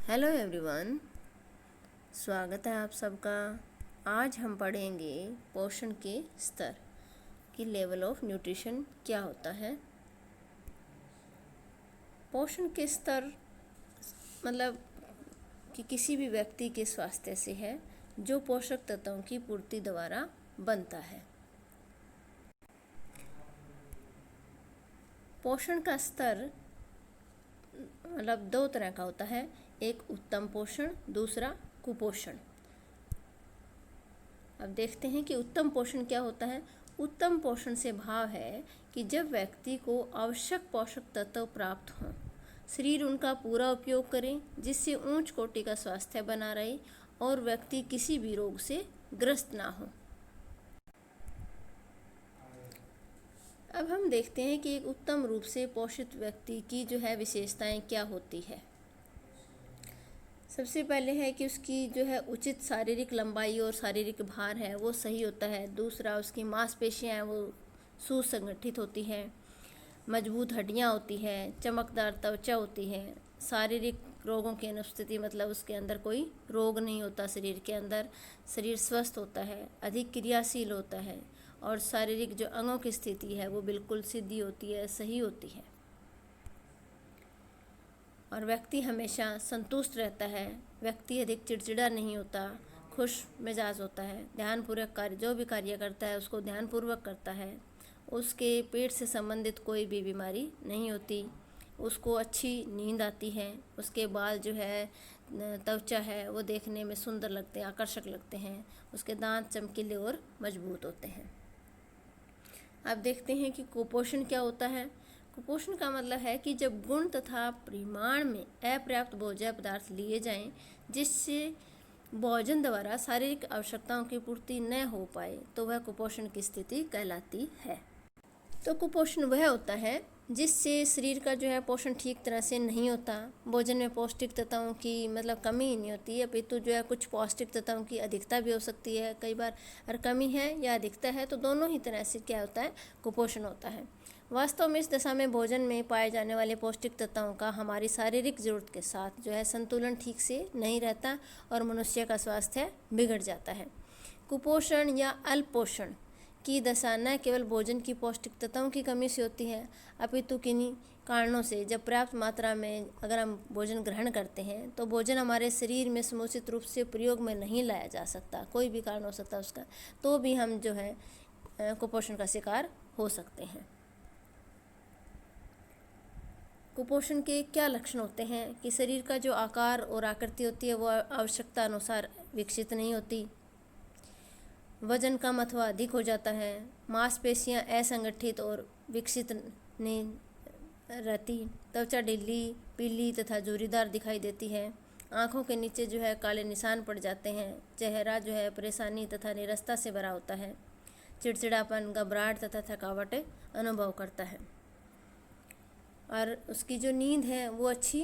Hello everyone, स्वागत है आप सबका। आज हम पढ़ेंगे पोषण के स्तर की लेवल ऑफ न्यूट्रिशन क्या होता है। पोषण के स्तर मतलब कि किसी भी व्यक्ति के स्वास्थ्य से है जो पोषक तत्वों की पूर्ति द्वारा बनता है। पोषण का स्तर मतलब दो तरह का होता है, एक उत्तम पोषण, दूसरा कुपोषण। अब देखते हैं कि उत्तम पोषण क्या होता है। उत्तम पोषण से भाव है कि जब व्यक्ति को आवश्यक पोषक तत्व प्राप्त हों, शरीर उनका पूरा उपयोग करे जिससे उच्च कोटि का स्वास्थ्य बना रहे और व्यक्ति किसी भी रोग से ग्रस्त ना हो। अब हम देखते हैं कि एक उत्तम रूप से पोषित व्यक्ति की जो है विशेषताएं क्या होती है। सबसे पहले है कि उसकी जो है उचित शारीरिक लंबाई और शारीरिक भार है वो सही होता है। दूसरा, उसकी मांसपेशियां हैं वो सुसंगठित होती हैं, मजबूत हड्डियां होती हैं, चमकदार त्वचा होती है, शारीरिक रोगों की अनुपस्थिति मतलब उसके अंदर कोई रोग नहीं होता शरीर के अंदर, शरीर स्वस्थ होता है, अधिक क्रियाशील होता है और शारीरिक जो अंगों की स्थिति है वो बिल्कुल सीधी होती है, सही होती है और व्यक्ति हमेशा संतुष्ट रहता है। व्यक्ति अधिक चिड़चिड़ा नहीं होता, खुश मिजाज होता है, ध्यानपूर्वक कार्य जो भी कार्य करता है उसको ध्यानपूर्वक करता है, उसके पेट से संबंधित कोई भी बीमारी नहीं होती, उसको अच्छी नींद आती है, उसके बाल जो है त्वचा है वो देखने में सुंदर लगते हैं, आकर्षक लगते हैं, उसके दांत चमकीले और मजबूत होते हैं। अब देखते हैं कि कुपोषण क्या होता है। कुपोषण का मतलब है कि जब गुण तथा परिमाण में अपर्याप्त भोज्य पदार्थ लिए जाएं जिससे भोजन द्वारा शारीरिक आवश्यकताओं की पूर्ति न हो पाए तो वह कुपोषण की स्थिति कहलाती है। तो कुपोषण वह होता है जिससे शरीर का जो है पोषण ठीक तरह से नहीं होता, भोजन में पौष्टिक तत्वों की मतलब कमी ही नहीं होती है, अपितु जो है कुछ पौष्टिक तत्वों की अधिकता भी हो सकती है। कई बार अगर कमी है या अधिकता है तो दोनों ही तरह से क्या होता है, कुपोषण होता है। वास्तव में इस दशा में भोजन में पाए जाने वाले पौष्टिक तत्वों का हमारी शारीरिक जरूरत के साथ जो है संतुलन ठीक से नहीं रहता और मनुष्य का स्वास्थ्य बिगड़ जाता है। कुपोषण या अल्पोषण की दशा न केवल भोजन की पौष्टिक तत्वों की कमी से होती है, अपितु किन्हीं कारणों से जब पर्याप्त मात्रा में अगर हम भोजन ग्रहण करते हैं तो भोजन हमारे शरीर में समुचित रूप से प्रयोग में नहीं लाया जा सकता, कोई भी कारण हो सकता है उसका, तो भी हम जो है कुपोषण का शिकार हो सकते हैं। कुपोषण के क्या लक्षण होते हैं कि शरीर का जो आकार और आकृति होती है वो आवश्यकता अनुसार विकसित नहीं होती, वजन कम अथवा अधिक हो जाता है, मांसपेशियां असंगठित और विकसित नहीं रहती, त्वचा ढीली, पीली तथा झुर्रीदार दिखाई देती है, आँखों के नीचे जो है काले निशान पड़ जाते हैं, चेहरा जो है परेशानी तथा निरस्ता से भरा होता है, चिड़चिड़ापन, घबराहट तथा थकावट अनुभव करता है और उसकी जो नींद है वो अच्छी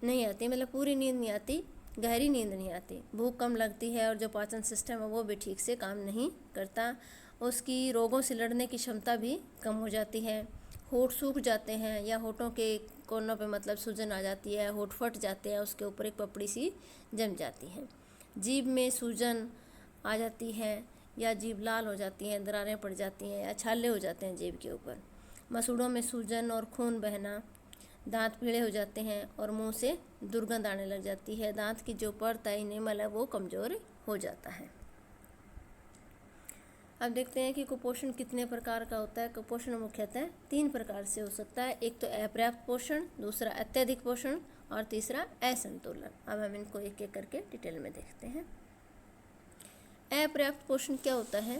नहीं आती, मतलब पूरी नींद नहीं आती, गहरी नींद नहीं आती, भूख कम लगती है और जो पाचन सिस्टम है वो भी ठीक से काम नहीं करता, उसकी रोगों से लड़ने की क्षमता भी कम हो जाती है, होंठ सूख जाते हैं या होठों के कोनों पे मतलब सूजन आ जाती है, होठ फट जाते हैं, उसके ऊपर एक पपड़ी सी जम जाती है, जीभ में सूजन आ जाती है या जीभ लाल हो जाती है, दरारें पड़ जाती हैं या छाले हो जाते हैं जीभ के ऊपर, मसूड़ों में सूजन और खून बहना, दांत पीले हो जाते हैं और मुंह से दुर्गंध आने लग जाती है, दांत की जो परत इनेमल है वो कमज़ोर हो जाता है। अब देखते हैं कि कुपोषण कितने प्रकार का होता है। कुपोषण मुख्यतः 3 प्रकार से हो सकता है, एक तो अपर्याप्त पोषण, दूसरा अत्यधिक पोषण और तीसरा असंतुलन। अब हम इनको एक एक करके डिटेल में देखते हैं। अपर्याप्त पोषण क्या होता है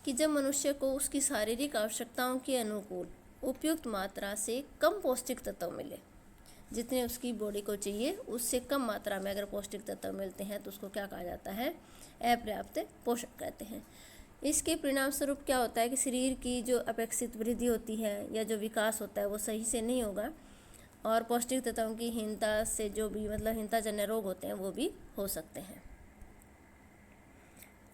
कि जब मनुष्य को उसकी शारीरिक आवश्यकताओं के अनुकूल उपयुक्त मात्रा से कम पौष्टिक तत्व मिले, जितने उसकी बॉडी को चाहिए उससे कम मात्रा में अगर पौष्टिक तत्व मिलते हैं तो उसको क्या कहा जाता है, अपर्याप्त पोषण कहते हैं। इसके परिणाम स्वरूप क्या होता है कि शरीर की जो अपेक्षित वृद्धि होती है या जो विकास होता है वो सही से नहीं होगा और पौष्टिक तत्वों की हीनता से जो भी मतलब हीनताजन्य रोग होते हैं वो भी हो सकते हैं।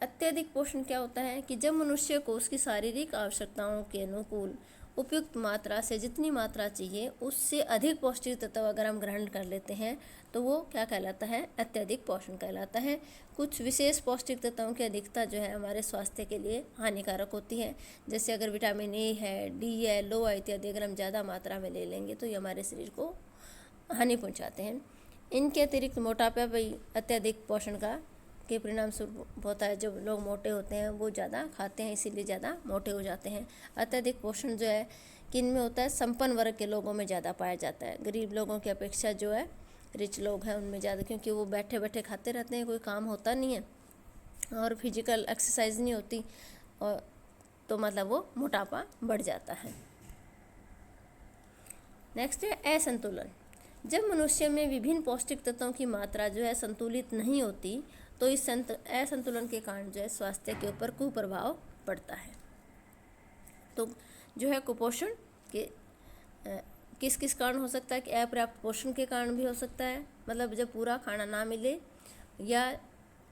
अत्यधिक पोषण क्या होता है कि जब मनुष्य को उसकी शारीरिक आवश्यकताओं के अनुकूल उपयुक्त मात्रा से जितनी मात्रा चाहिए उससे अधिक पौष्टिक तत्व अगर हम ग्रहण कर लेते हैं तो वो क्या कहलाता है, अत्यधिक पोषण कहलाता है। कुछ विशेष पौष्टिक तत्वों की अधिकता जो है हमारे स्वास्थ्य के लिए हानिकारक होती है। जैसे अगर विटामिन ए है, डी है, लोहा इत्यादि अगर हम ज़्यादा मात्रा में ले लेंगे तो ये हमारे शरीर को हानि पहुंचाते हैं। इनके अतिरिक्त मोटापा भी अत्यधिक पोषण का के परिणाम स्वरूप होता है। जो लोग मोटे होते हैं वो ज़्यादा खाते हैं, इसीलिए ज़्यादा मोटे हो जाते हैं। अत्यधिक पोषण जो है किन में होता है, संपन्न वर्ग के लोगों में ज़्यादा पाया जाता है। गरीब लोगों की अपेक्षा जो है रिच लोग हैं उनमें ज़्यादा, क्योंकि वो बैठे बैठे खाते रहते हैं, कोई काम होता नहीं है और फिजिकल एक्सरसाइज नहीं होती, और तो मतलब वो मोटापा बढ़ जाता है। नेक्स्ट है असंतुलन। जब मनुष्य में विभिन्न पौष्टिक तत्वों की मात्रा जो है संतुलित नहीं होती तो इस असंतुलन के कारण जो है स्वास्थ्य के ऊपर कुप्रभाव पड़ता है। तो जो है कुपोषण के किस किस कारण हो सकता है कि अपर्याप्त पोषण के कारण भी हो सकता है, मतलब जब पूरा खाना ना मिले, या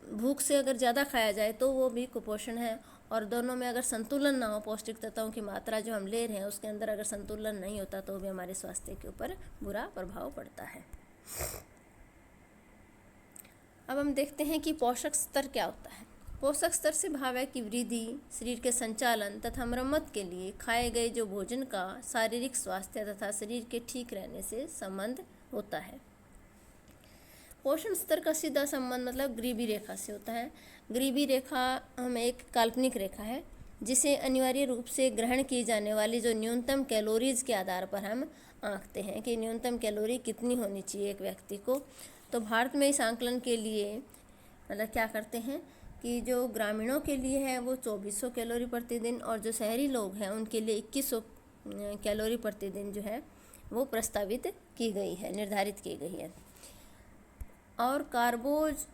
भूख से अगर ज़्यादा खाया जाए तो वो भी कुपोषण है। और दोनों में अगर संतुलन ना हो, पौष्टिक तत्वों की मात्रा जो हम ले रहे हैं उसके अंदर अगर संतुलन नहीं होता तो भी हमारे स्वास्थ्य के ऊपर बुरा प्रभाव पड़ता है। अब हम देखते हैं कि पोषक स्तर क्या होता है। पोषक स्तर से भाव है कि वृद्धि, शरीर के संचालन तथा मरम्मत के लिए खाए गए जो भोजन का शारीरिक स्वास्थ्य तथा शरीर के ठीक रहने से संबंध होता है। पोषण स्तर का सीधा संबंध मतलब गरीबी रेखा से होता है। गरीबी रेखा हम एक काल्पनिक रेखा है जिसे अनिवार्य रूप से ग्रहण की जाने वाली जो न्यूनतम कैलोरीज के आधार पर हम आंकते हैं कि न्यूनतम कैलोरी कितनी होनी चाहिए एक व्यक्ति को। तो भारत में इस आंकलन के लिए मतलब क्या करते हैं कि जो ग्रामीणों के लिए है वो 2400 कैलोरी प्रतिदिन, और जो शहरी लोग हैं उनके लिए 2100 कैलोरी प्रतिदिन जो है वो प्रस्तावित की गई है, निर्धारित की गई है। और कार्बोज,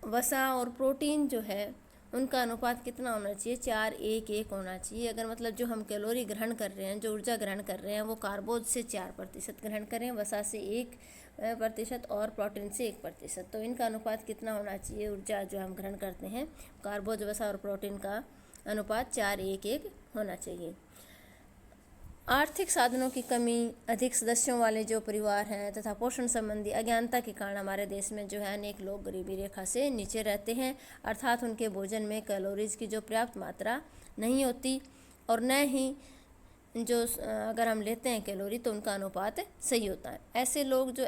वसा और प्रोटीन जो है उनका अनुपात कितना होना चाहिए, 4:1:1 होना चाहिए। अगर मतलब जो हम कैलोरी ग्रहण कर रहे हैं, जो ऊर्जा ग्रहण कर रहे हैं वो कार्बोज से 4% ग्रहण करें, वसा से 1% और प्रोटीन से 1%। तो इनका अनुपात कितना होना चाहिए, ऊर्जा जो हम ग्रहण करते हैं कार्बोज, वसा और प्रोटीन का अनुपात 4:1:1 होना चाहिए। आर्थिक साधनों की कमी, अधिक सदस्यों वाले जो परिवार हैं तथा पोषण संबंधी अज्ञानता के कारण हमारे देश में जो है अनेक लोग गरीबी रेखा से नीचे रहते हैं, अर्थात उनके भोजन में कैलोरीज की जो पर्याप्त मात्रा नहीं होती, और न ही जो अगर हम लेते हैं कैलोरी तो उनका अनुपात सही होता है। ऐसे लोग जो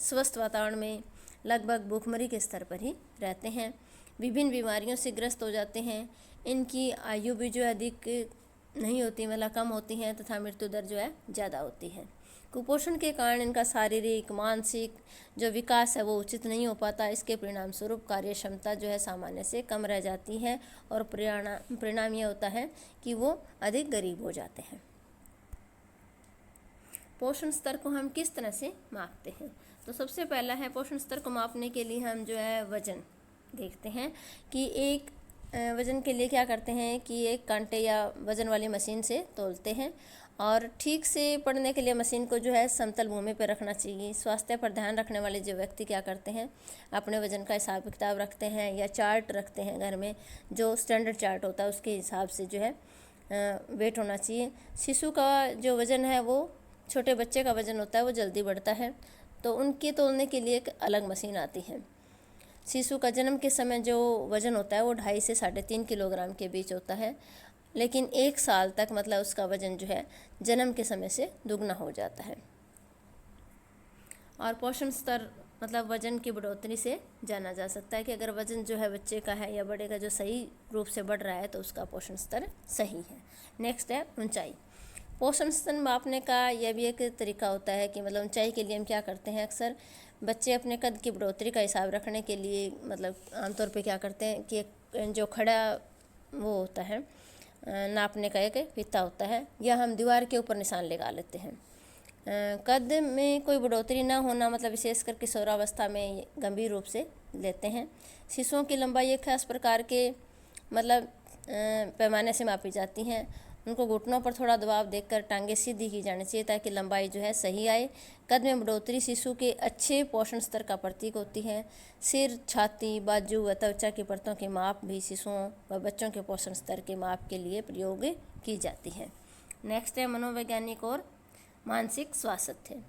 स्वस्थ वातावरण में लगभग भूखमरी के स्तर पर ही रहते हैं, विभिन्न बीमारियों से ग्रस्त हो जाते हैं, इनकी आयु भी जो है अधिक नहीं होती, मतलब कम होती हैं, तथा मृत्यु दर जो है ज़्यादा होती है। कुपोषण के कारण इनका शारीरिक, मानसिक जो विकास है वो उचित नहीं हो पाता। इसके परिणाम स्वरूप कार्य क्षमता जो है सामान्य से कम रह जाती है, और परिणाम यह होता है कि वो अधिक गरीब हो जाते हैं। पोषण स्तर को हम किस तरह से मापते हैं, तो सबसे पहला है पोषण स्तर को मापने के लिए हम जो है वजन देखते हैं कि एक वज़न के लिए क्या करते हैं कि एक कांटे या वज़न वाली मशीन से तौलते हैं, और ठीक से पढ़ने के लिए मशीन को जो है समतल भूमि पर रखना चाहिए। स्वास्थ्य पर ध्यान रखने वाले जो व्यक्ति क्या करते हैं, अपने वज़न का हिसाब किताब रखते हैं या चार्ट रखते हैं घर में, जो स्टैंडर्ड चार्ट होता है उसके हिसाब से जो है वेट होना चाहिए। शिशु का जो वज़न है वो, छोटे बच्चे का वज़न होता है वो जल्दी बढ़ता है, तो उनके तौलने के लिए एक अलग मशीन आती है। शिशु का जन्म के समय जो वज़न होता है वो 2.5 से 3.5 किलोग्राम के बीच होता है, लेकिन 1 साल तक मतलब उसका वज़न जो है जन्म के समय से दुगना हो जाता है। और पोषण स्तर मतलब वज़न की बढ़ोतरी से जाना जा सकता है कि अगर वज़न जो है बच्चे का है या बड़े का जो सही रूप से बढ़ रहा है तो उसका पोषण स्तर सही है। नेक्स्ट है ऊंचाई। पोषण स्तर मापने का यह भी एक तरीका होता है कि मतलब ऊंचाई के लिए हम क्या करते हैं, अक्सर बच्चे अपने कद की बढ़ोतरी का हिसाब रखने के लिए मतलब आमतौर पे क्या करते हैं कि जो खड़ा वो होता है नापने का एक फीता होता है, या हम दीवार के ऊपर निशान लगा लेते हैं। कद में कोई बढ़ोतरी ना होना मतलब विशेषकर किशोरावस्था में गंभीर रूप से लेते हैं। शिशुओं की लंबाई एक खास प्रकार के मतलब पैमाने से मापी जाती हैं। उनको घुटनों पर थोड़ा दबाव देकर टांगें सीधी की जानी चाहिए ताकि लंबाई जो है सही आए। कद में बढ़ोतरी शिशु के अच्छे पोषण स्तर का प्रतीक होती है। सिर, छाती, बाजू व त्वचा की परतों की माप भी शिशुओं व बच्चों के पोषण स्तर के माप के लिए प्रयोग की जाती है। नेक्स्ट है मनोवैज्ञानिक और मानसिक स्वास्थ्य।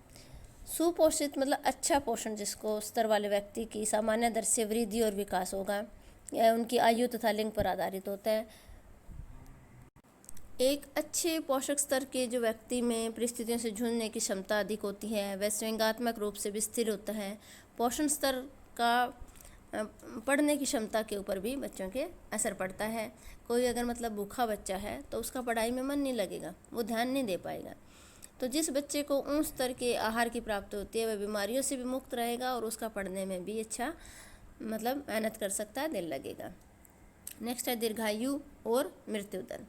सुपोषित मतलब अच्छा पोषण जिसको स्तर वाले व्यक्ति की सामान्य दर से वृद्धि और विकास होगा। यह उनकी आयु तथा लिंग पर आधारित होता है। एक अच्छे पोषक स्तर के जो व्यक्ति में परिस्थितियों से जूझने की क्षमता अधिक होती है, वह स्वयंगात्मक रूप से भी स्थिर होता है। पोषण स्तर का पढ़ने की क्षमता के ऊपर भी बच्चों के असर पड़ता है। कोई अगर मतलब भूखा बच्चा है तो उसका पढ़ाई में मन नहीं लगेगा, वो ध्यान नहीं दे पाएगा। तो जिस बच्चे को उच्च स्तर के आहार की प्राप्ति होती है वह बीमारियों से भी मुक्त रहेगा और उसका पढ़ने में भी अच्छा मतलब मेहनत कर सकता है, दिल लगेगा। नेक्स्ट है दीर्घायु और मृत्यु दर।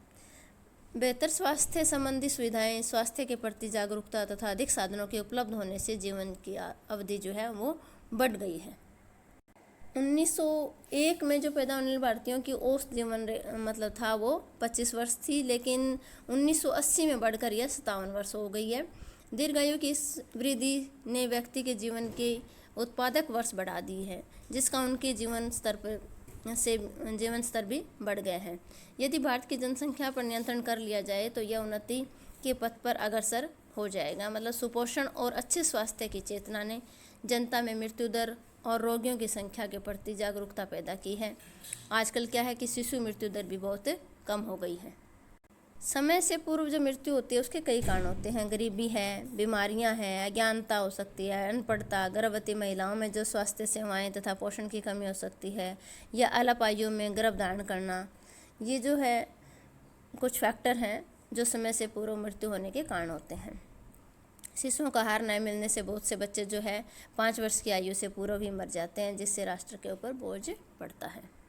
बेहतर स्वास्थ्य संबंधी सुविधाएं, स्वास्थ्य के प्रति जागरूकता तथा अधिक साधनों के उपलब्ध होने से जीवन की अवधि जो है वो बढ़ गई है। 1901 में जो पैदा होने वाले भारतीयों की औसत जीवन मतलब था वो 25 वर्ष थी, लेकिन 1980 में बढ़कर यह 57 वर्ष हो गई है। दीर्घायु की इस वृद्धि ने व्यक्ति के जीवन के उत्पादक वर्ष बढ़ा दी है, जिसका उनके जीवन स्तर भी बढ़ गए हैं। यदि भारत की जनसंख्या पर नियंत्रण कर लिया जाए तो यह उन्नति के पथ पर अग्रसर हो जाएगा। मतलब सुपोषण और अच्छे स्वास्थ्य की चेतना ने जनता में मृत्यु दर और रोगियों की संख्या के प्रति जागरूकता पैदा की है। आजकल क्या है कि शिशु मृत्यु दर भी बहुत कम हो गई है। समय से पूर्व जो मृत्यु होती है उसके कई कारण होते हैं। गरीबी है, बीमारियां हैं, अज्ञानता हो सकती है, अनपढ़ता, गर्भवती महिलाओं में जो स्वास्थ्य सेवाएं तथा पोषण की कमी हो सकती है, या अल्प आयु में गर्भ धारण करना। ये जो है कुछ फैक्टर हैं जो समय से पूर्व मृत्यु होने के कारण होते हैं। शिशुओं का आहार न मिलने से बहुत से बच्चे जो है 5 वर्ष की आयु से पूर्व ही मर जाते हैं, जिससे राष्ट्र के ऊपर बोझ पड़ता है।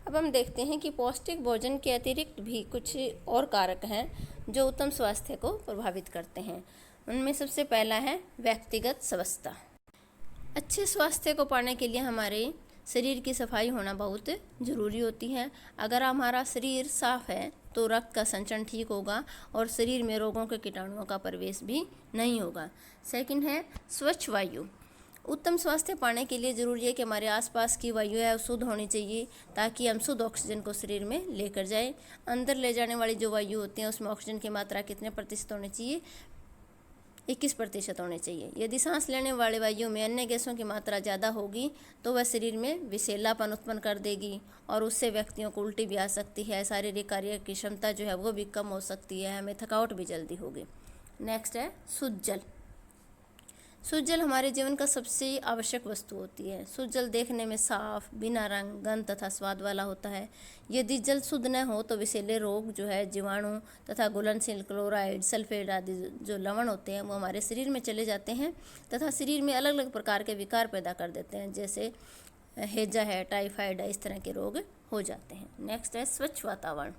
अब हम देखते हैं कि पौष्टिक भोजन के अतिरिक्त भी कुछ और कारक हैं जो उत्तम स्वास्थ्य को प्रभावित करते हैं। उनमें सबसे पहला है व्यक्तिगत स्वच्छता। अच्छे स्वास्थ्य को पाने के लिए हमारे शरीर की सफाई होना बहुत ज़रूरी होती है। अगर हमारा शरीर साफ है तो रक्त का संचरण ठीक होगा और शरीर में रोगों के कीटाणुओं का प्रवेश भी नहीं होगा। सेकंड है स्वच्छ वायु। उत्तम स्वास्थ्य पाने के लिए ज़रूरी है कि हमारे आसपास की वायु है शुद्ध होनी चाहिए, ताकि हम शुद्ध ऑक्सीजन को शरीर में लेकर जाएं। अंदर ले जाने वाली जो वायु होती है उसमें ऑक्सीजन की मात्रा कितने प्रतिशत होनी चाहिए? 21% होनी चाहिए। यदि सांस लेने वाले वायु में अन्य गैसों की मात्रा ज़्यादा होगी तो वह शरीर में विषैलापन उत्पन्न कर देगी और उससे व्यक्तियों को उल्टी भी आ सकती है, शारीरिक कार्य की क्षमता जो है वो भी कम हो सकती है, हमें थकावट भी जल्दी होगी। नेक्स्ट है शुद्ध जल। शुद्ध जल हमारे जीवन का सबसे आवश्यक वस्तु होती है। शुद्ध जल देखने में साफ, बिना रंग, गंध तथा स्वाद वाला होता है। यदि जल शुद्ध न हो तो विषैले रोग जो है, जीवाणु तथा घुलनशील क्लोराइड, सल्फेट आदि जो लवण होते हैं वो हमारे शरीर में चले जाते हैं तथा शरीर में अलग अलग प्रकार के विकार पैदा कर देते हैं, जैसे हैजा है, टाइफाइड है, इस तरह के रोग हो जाते हैं। नेक्स्ट है स्वच्छ वातावरण।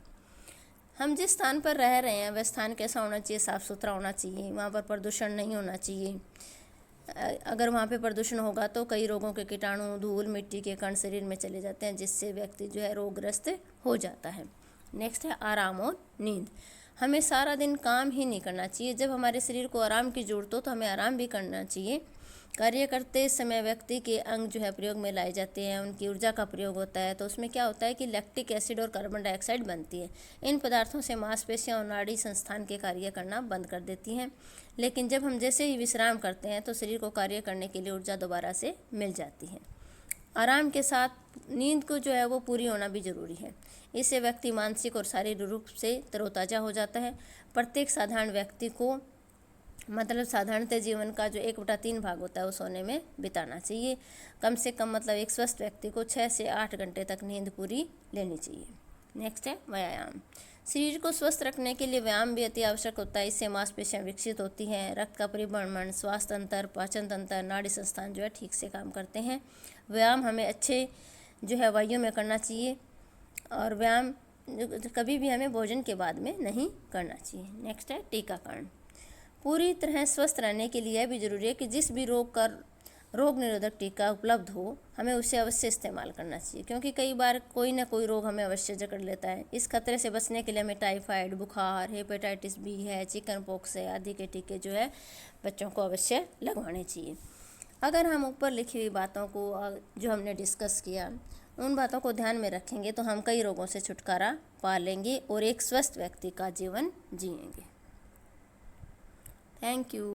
हम जिस स्थान पर रह रहे हैं वह स्थान कैसा होना चाहिए? साफ़ सुथरा होना चाहिए, वहाँ पर प्रदूषण नहीं होना चाहिए। अगर वहाँ पे प्रदूषण होगा तो कई रोगों के कीटाणु, धूल, मिट्टी के कण शरीर में चले जाते हैं, जिससे व्यक्ति जो है रोगग्रस्त हो जाता है। नेक्स्ट है आराम और नींद। हमें सारा दिन काम ही नहीं करना चाहिए। जब हमारे शरीर को आराम की ज़रूरत हो तो हमें आराम भी करना चाहिए। कार्य करते समय व्यक्ति के अंग जो है प्रयोग में लाए जाते हैं, उनकी ऊर्जा का प्रयोग होता है, तो उसमें क्या होता है कि लैक्टिक एसिड और कार्बन डाइऑक्साइड बनती है। इन पदार्थों से मांसपेशियां और नाड़ी संस्थान के कार्य करना बंद कर देती हैं। लेकिन जब हम जैसे ही विश्राम करते हैं तो शरीर को कार्य करने के लिए ऊर्जा दोबारा से मिल जाती है। आराम के साथ नींद को जो है वो पूरी होना भी ज़रूरी है। इससे व्यक्ति मानसिक और शारीरिक रूप से तरोताज़ा हो जाता है। प्रत्येक साधारण व्यक्ति को मतलब साधारणतः जीवन का जो 1/3 भाग होता है वो सोने में बिताना चाहिए। कम से कम मतलब एक स्वस्थ व्यक्ति को 6 से 8 घंटे तक नींद पूरी लेनी चाहिए। नेक्स्ट है व्यायाम। शरीर को स्वस्थ रखने के लिए व्यायाम भी अति आवश्यक होता है। इससे मांसपेशियां विकसित होती हैं, रक्त का परिभ्रमण, श्वास तंत्र, पाचन तंत्र, नाड़ी संस्थान जो है ठीक से काम करते हैं। व्यायाम हमें अच्छे जो है वायु में करना चाहिए और व्यायाम कभी भी हमें भोजन के बाद में नहीं करना चाहिए। नेक्स्ट है टीकाकरण। पूरी तरह स्वस्थ रहने के लिए यह भी जरूरी है कि जिस भी रोग निरोधक टीका उपलब्ध हो हमें उसे अवश्य इस्तेमाल करना चाहिए, क्योंकि कई बार कोई ना कोई रोग हमें अवश्य जकड़ लेता है। इस खतरे से बचने के लिए हमें टाइफाइड, बुखार, हेपेटाइटिस बी है, चिकन पॉक्स है आदि के टीके जो है बच्चों को अवश्य लगवाने चाहिए। अगर हम ऊपर लिखी हुई बातों को जो हमने डिस्कस किया उन बातों को ध्यान में रखेंगे तो हम कई रोगों से छुटकारा पा लेंगे और एक स्वस्थ व्यक्ति का जीवन जिएंगे। Thank you.